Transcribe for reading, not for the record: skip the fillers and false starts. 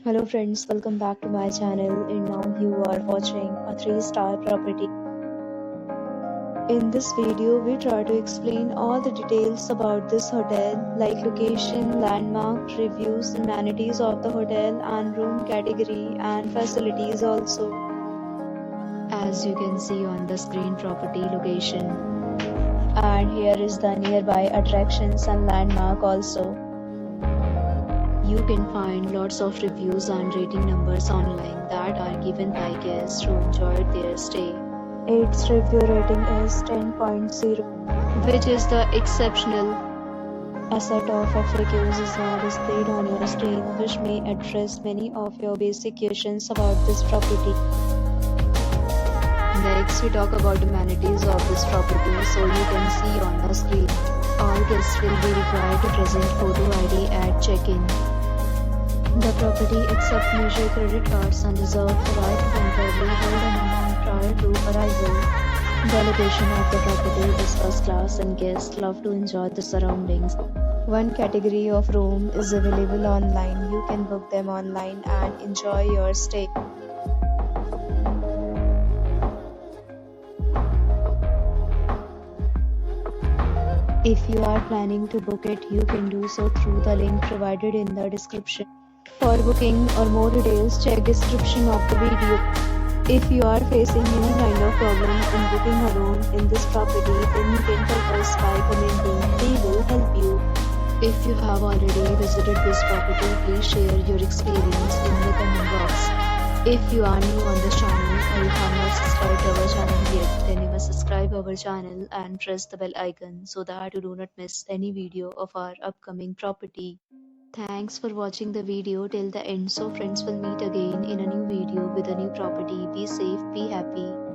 Hello friends, welcome back to my channel and now you are watching a 3-star property. In this video, we try to explain all the details about this hotel like location, landmark, reviews, amenities of the hotel and room category and facilities also. As you can see on the screen, property location. And here is the nearby attractions and landmark also. You can find lots of reviews and rating numbers online that are given by guests who enjoyed their stay. Its review rating is 10.0, which is the exceptional. A set of FAQs is now displayed on your screen, which may address many of your basic questions about this property. Next, we talk about amenities of this property, so you can see on the screen. All guests will be required to present photo ID at check-in. The property accepts major credit cards and reserves the right to temporarily hold an amount prior to arrival. The location of the property is first class and guests love to enjoy the surroundings. One category of room is available online. You can book them online and enjoy your stay. If you are planning to book it, you can do so through the link provided in the description. For booking or more details, check description of the video. If you are facing any kind of problem in booking a room in this property, then you can tell us by commenting. We will help you. If you have already visited this property, please share your experience in the comment box. If you are new on this channel or you have not subscribed to our channel yet, then you must subscribe our channel and press the bell icon so that you do not miss any video of our upcoming property. Thanks for watching the video till the end. So friends, will meet again in a new video with a new property. Be safe, be happy.